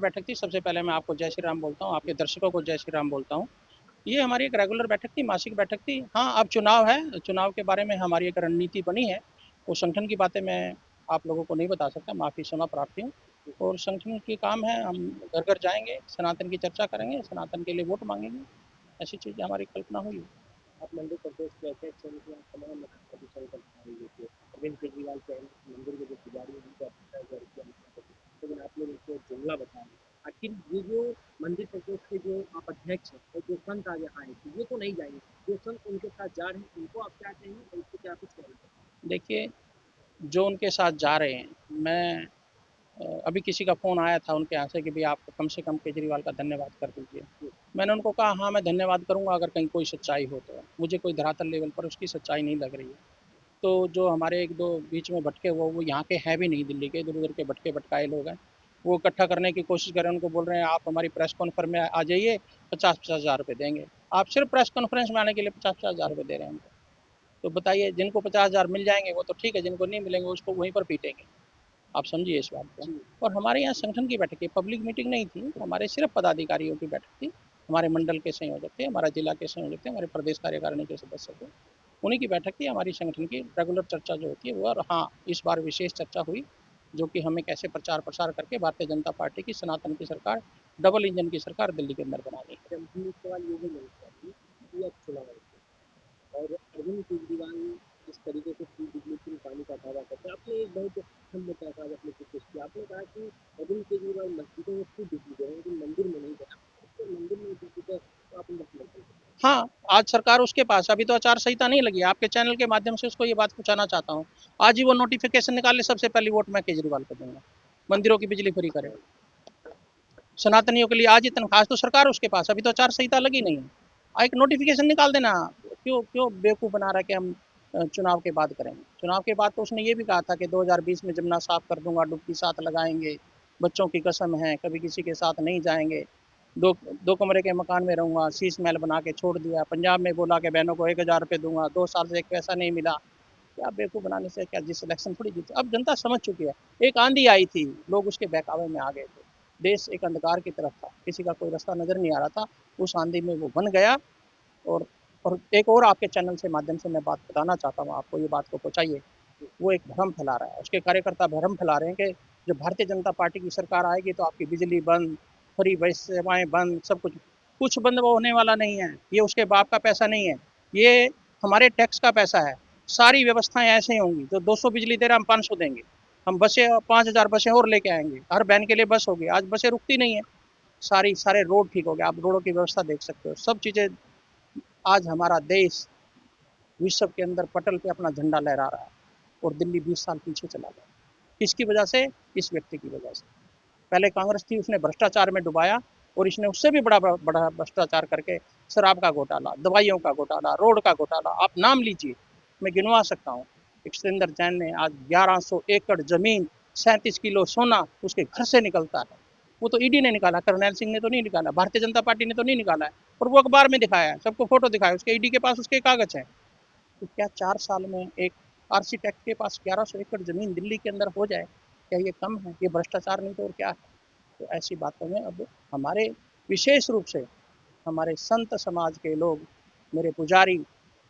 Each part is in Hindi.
बैठक थी। सबसे पहले मैं आपको जय श्री राम बोलता हूँ, आपके दर्शकों को जय श्री राम बोलता हूँ। ये हमारी एक रेगुलर बैठक थी, मासिक बैठक थी। हाँ, अब चुनाव है, चुनाव के बारे में हमारी एक रणनीति बनी है। वो संगठन की बातें मैं आप लोगों को नहीं बता सकता, माफ़ी क्षमा प्रार्थी हूँ। और संगठन की काम है, हम घर-घर जाएँगे, सनातन की चर्चा करेंगे, सनातन के लिए वोट माँगेंगे। ऐसी चीज़ हमारी कल्पना हुई है। आप मध्य प्रदेश के अध्यक्ष हैं, तो आप तमाम प्रदूषण का ध्यान देते हैं। अरविंद केजरीवाल के मंदिर के जो पुजारी हैं उनको 58,000 रुपया, लेकिन आप लोग इसको जुमला बता रहे हैं। आखिर ये जो मंदिर प्रदेश के जो आप अध्यक्ष हैं और जो संत आज यहाँ आए थे, ये तो नहीं जाएंगे। जो संत उनके साथ जा रहे हैं उनको आप क्या कहेंगे और इसको क्या कुछ कहना चाहेंगे? देखिए, जो उनके साथ जा रहे हैं, मैं अभी किसी का फ़ोन आया था उनके यहाँ से कि भई आप कम से कम केजरीवाल का धन्यवाद कर दीजिए। मैंने उनको कहा हाँ, मैं धन्यवाद करूँगा अगर कहीं कोई सच्चाई हो तो। मुझे कोई धरातल लेवल पर उसकी सच्चाई नहीं लग रही है। तो जो हमारे 1-2 बीच में भटके वो यहाँ के हैं भी नहीं दिल्ली के, इधर-उधर के भटके-भटकाए लोग हैं। वो इकट्ठा करने की कोशिश कर रहे हैं, उनको बोल रहे हैं आप हमारी प्रेस कॉन्फ्रेंस में आ जाइए, 50-50 हज़ार रुपए देंगे। आप सिर्फ़ प्रेस कॉन्फ्रेंस में आने के लिए 50-50 हज़ार रुपए दे रहे हैं हमको। तो बताइए जिनको 50 हज़ार मिल जाएँगे वो तो ठीक है, जिनको नहीं मिलेंगे उसको वहीं पर पीटेंगे। आप समझिए इस बात को। जी। और हमारे यहाँ संगठन की बैठक है, पब्लिक मीटिंग नहीं थी, हमारे सिर्फ पदाधिकारियों की बैठक थी। हमारे मंडल के संयोजक थे, हमारा जिला के संयोजक थे, हमारे प्रदेश कार्यकारिणी के सदस्य थे। उन्हीं की बैठक थी, हमारी संगठन की रेगुलर चर्चा जो होती है वो। और हाँ, इस बार विशेष चर्चा हुई, जो कि हमें कैसे प्रचार-प्रसार करके भारतीय जनता पार्टी की, सनातन की सरकार, डबल इंजन की सरकार दिल्ली के अंदर बनानी है। जब हम एक सवाल ये भी नहीं चाहिए कि अब चुनाव है और अरविंद केजरीवाल जिस तरीके से फ्री बिजली फ्री पानी का दावा करते हैं, आपने एक बहुत अहम मुद्दा था अपने पेश किया। आपने कहा कि अरविंद केजरीवाल मस्जिदों में फ्री बिजली दे रहे हैं लेकिन मंदिर में नहीं दे रहा। तो मंदिर में बिजली का तो आप मतलब हाँ, आज सरकार उसके पास, अभी तो आचार संहिता नहीं लगी है, आपके चैनल के माध्यम से उसको ये बात पहुँचाना चाहता हूँ। आज ही वो नोटिफ़िकेशन निकाले, सबसे पहली वोट मैं केजरीवाल को दूँगा। मंदिरों की बिजली फ्री करे। सनातनियों के लिए आज ही तनख्वाह तो सरकार उसके पास, अभी तो आचार संहिता लगी नहीं है। एक नोटिफिकेशन निकाल देना। क्यों क्यों बेवकूफ़ बना रहा है कि हम चुनाव के बाद करेंगे। चुनाव के बाद तो उसने ये भी कहा था कि 2020 में जमुना साफ कर दूंगा, डुबकी साथ लगाएंगे, बच्चों की कसम है, कभी किसी के साथ नहीं जाएंगे, दो दो कमरे के मकान में रहूंगा, शीश महल बना के छोड़ दिया। पंजाब में बोला कि बहनों को 1,000 रुपये दूंगा, 2 साल से एक पैसा नहीं मिला। क्या बेवकूफ़ बनाने से क्या, जिस इलेक्शन थोड़ी जीते। अब जनता समझ चुकी है। एक आंधी आई थी, लोग उसके बहकावे में आ गए थे। देश एक अंधकार की तरफ था, किसी का कोई रास्ता नज़र नहीं आ रहा था। उस आंधी में वो बन गया। और और एक और आपके चैनल से माध्यम से मैं बात बताना चाहता हूँ आपको, ये बात को पहुँचाइए। वो एक भ्रम फैला रहा है, उसके कार्यकर्ता भ्रम फैला रहे हैं कि जब भारतीय जनता पार्टी की सरकार आएगी तो आपकी बिजली बंद, फ्री बस सेवाएँ बंद, सब कुछ। कुछ बंद वो होने वाला नहीं है। ये उसके बाप का पैसा नहीं है, ये हमारे टैक्स का पैसा है। सारी व्यवस्थाएँ ऐसे ही होंगी, जो 200 बिजली दे रहा है हम 500 देंगे। हम बसें 5,000 बसें और लेके आएँगे, हर बहन के लिए बस होगी। आज बसें रुकती नहीं है। सारे रोड ठीक हो गए, आप रोडों की व्यवस्था देख सकते हो। सब चीज़ें, आज हमारा देश विश्व के अंदर पटल पे अपना झंडा लहरा रहा है और दिल्ली 20 साल पीछे चला गया। किसकी वजह से? इस व्यक्ति की वजह से। पहले कांग्रेस थी, उसने भ्रष्टाचार में डुबाया और इसने उससे भी बड़ा बड़ा भ्रष्टाचार करके शराब का घोटाला, दवाइयों का घोटाला, रोड का घोटाला, आप नाम लीजिए, मैं गिनवा सकता हूँ। सतेंद्र जैन ने आज 1100 एकड़ जमीन, 37 किलो सोना उसके घर से निकलता है। वो तो ईडी ने निकाला, करनैल सिंह ने तो नहीं निकाला, भारतीय जनता पार्टी ने तो नहीं निकाला है। और वो अखबार में दिखाया है, सबको फोटो दिखाया, उसके ईडी के पास उसके कागज है। तो क्या 4 साल में एक आर्किटेक्ट के पास 1100 एकड़ जमीन दिल्ली के अंदर हो जाए, क्या ये कम है? ये भ्रष्टाचार नहीं तो और क्या है? तो ऐसी बातों में अब हमारे, विशेष रूप से हमारे संत समाज के लोग, मेरे पुजारी,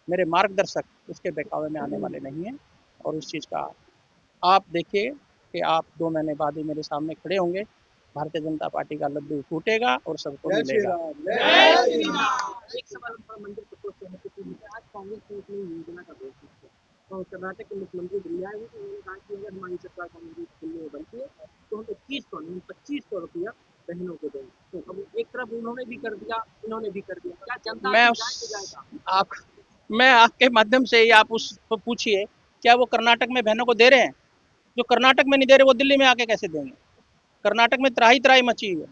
मेरे मार्गदर्शक उसके बहकावे में आने वाले नहीं हैं। और उस चीज़ का आप देखिए कि आप 2 महीने बाद ही मेरे सामने खड़े होंगे, भारतीय जनता पार्टी का लड्डू फूटेगा और सबको मिलेगा। एक सवाल पर मंदिर प्रकोष्ठ से है कि आज कांग्रेस ने अपनी योजना का घोषणा किया और कर्नाटक के मुख्यमंत्री दिल्ली आए हुए थे। उन्होंने कहा कि अगर हमारी सरकार कांग्रेस दिल्ली में बनती है तो हम 2100 नहीं 2500 रुपया बहनों को देंगे। तो अब एक तरफ उन्होंने भी कर दिया, इन्होंने भी कर दिया। क्या जनता मैं की उस राय से जाएगा? आप मैं आपके माध्यम से ही आप उसको पूछिए, क्या वो कर्नाटक में बहनों को दे रहे हैं? जो कर्नाटक में नहीं दे रहे वो दिल्ली में आके कैसे देंगे? कर्नाटक में त्राही त्राही मची हुई है।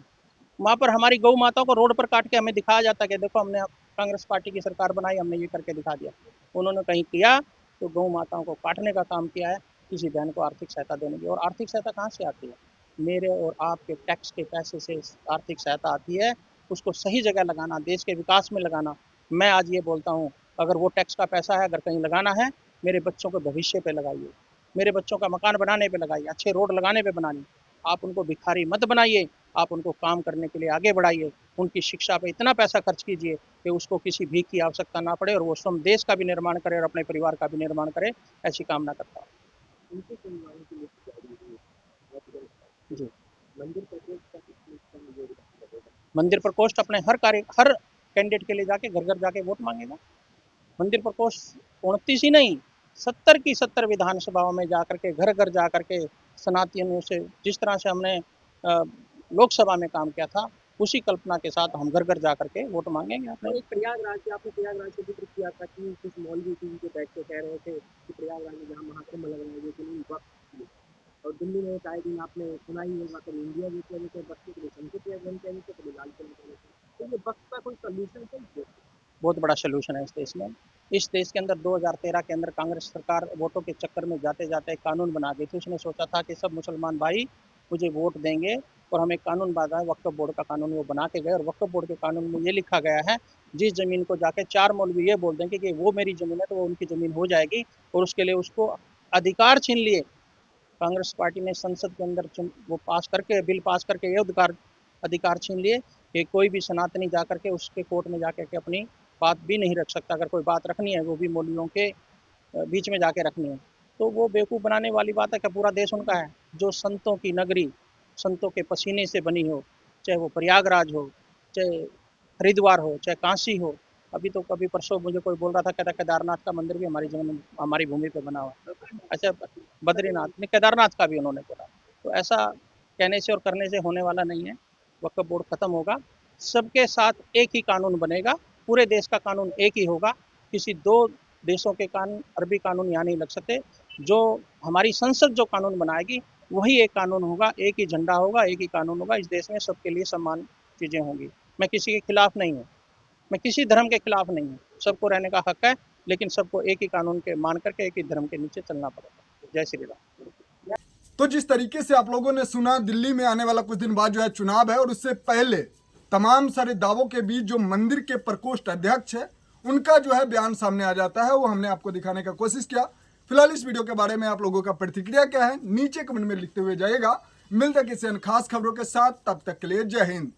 वहाँ पर हमारी गौ माताओं को रोड पर काट के हमें दिखाया जाता है कि देखो हमने कांग्रेस पार्टी की सरकार बनाई, हमने ये करके दिखा दिया। उन्होंने कहीं किया तो गौ माताओं को काटने का काम किया है, किसी बहन को आर्थिक सहायता देने की। और आर्थिक सहायता कहाँ से आती है? मेरे और आपके टैक्स के पैसे से आर्थिक सहायता आती है। उसको सही जगह लगाना, देश के विकास में लगाना। मैं आज ये बोलता हूँ, अगर वो टैक्स का पैसा है, अगर कहीं लगाना है, मेरे बच्चों के भविष्य पे लगाइए, मेरे बच्चों का मकान बनाने पे लगाइए, अच्छे रोड लगाने पे बनाइए। आप उनको भिखारी मत बनाइए आप उनको काम करने के लिए आगे बढ़ाइए, उनकी शिक्षा पे इतना पैसा खर्च कीजिए कि उसको किसी भीख की आवश्यकता ना पड़े और वो स्वयं देश का भी निर्माण करे और अपने परिवार का भी निर्माण करे, ऐसी कामना करता हूँ। उनके सुनवाई के लिए तैयारी हुई बहुत जल्द। जी। मंदिर प्रकोष्ठ का किस चीज़ का योगदान रहेगा? मंदिर प्रकोष्ठ अपने हर कैंडिडेट के लिए जाके घर घर जाके वोट मांगेगा। मंदिर प्रकोष्ठ 29 ही नहीं, 70 की 70 विधानसभाओं में जाकर के घर घर जा करके सनातनियों से जिस तरह से हमने लोकसभा में काम किया था, उसी कल्पना के साथ हम घर घर जा करके वोट मांगेंगे तो अपने। एक प्रयागराज के आपने प्रयागराज का जिक्र किया था कि कुछ मौलवी टीम के बैठ के कह रहे थे कि प्रयागराज में जहाँ महाकुंभ लग रहा है लेकिन इन वक्त और दिल्ली में आए दिन आपने सुना ही होगा कभी इंडिया गेट कहने के बक्से के लिए संसद भवन कहने के कभी लाल किला कहने के। तो ये वक्त का कोई सोल्यूशन है? बहुत बड़ा सोल्यूशन है इस देश में। इस देश के अंदर 2013 के अंदर कांग्रेस सरकार वोटों के चक्कर में जाते जाते एक कानून बना दी थी। उसने सोचा था कि सब मुसलमान भाई मुझे वोट देंगे और हम एक कानून बना है, वक्फ बोर्ड का कानून वो बना के गए और वक्फ बोर्ड के कानून में ये लिखा गया है, जिस जमीन को जाके 4 मौलवी ये बोल देंगे कि वो मेरी जमीन है तो वो उनकी जमीन हो जाएगी और उसके लिए उसको अधिकार छीन लिए। कांग्रेस पार्टी ने संसद के अंदर वो पास करके बिल पास करके ये अधिकार छीन लिए कि कोई भी सनातनी जाकर के उसके कोर्ट में जाकर के अपनी बात भी नहीं रख सकता। अगर कोई बात रखनी है वो भी मौलवियों के बीच में जाके रखनी है। तो वो बेवकूफ़ बनाने वाली बात है कि पूरा देश उनका है। जो संतों की नगरी, संतों के पसीने से बनी हो, चाहे वो प्रयागराज हो, चाहे हरिद्वार हो, चाहे काशी हो। अभी तो कभी परसों मुझे कोई बोल रहा था, कहता केदारनाथ का मंदिर भी हमारी जमीन हमारी भूमि पे बना हुआ है। अच्छा, बद्रीनाथ नहीं, केदारनाथ का भी उन्होंने बोला। तो ऐसा कहने से और करने से होने वाला नहीं है। वक्फ बोर्ड खत्म होगा, सबके साथ एक ही कानून बनेगा, पूरे देश का कानून एक ही होगा। किसी दो देशों के कानून, अरबी कानून यहाँ नहीं लग सकते। जो हमारी संसद जो कानून बनाएगी वही एक कानून होगा, एक ही झंडा होगा, एक ही कानून होगा। इस देश में सबके लिए समान चीज़ें होंगी। मैं किसी के खिलाफ नहीं हूँ, मैं किसी धर्म के खिलाफ नहीं हूँ। सबको रहने का हक है, लेकिन सबको एक ही कानून के मान करके एक ही धर्म के नीचे चलना पड़ेगा। जय श्री राम। तो जिस तरीके से आप लोगों ने सुना, दिल्ली में आने वाला कुछ दिन बाद जो है चुनाव है और उससे पहले तमाम सारे दावों के बीच जो मंदिर के प्रकोष्ठ अध्यक्ष है उनका जो है बयान सामने आ जाता है, वो हमने आपको दिखाने का कोशिश किया। फिलहाल इस वीडियो के बारे में आप लोगों का प्रतिक्रिया क्या है नीचे कमेंट में लिखते हुए जाइएगा। मिलते किसी अन्य खास खबरों के साथ, तब तक के लिए जय हिंद।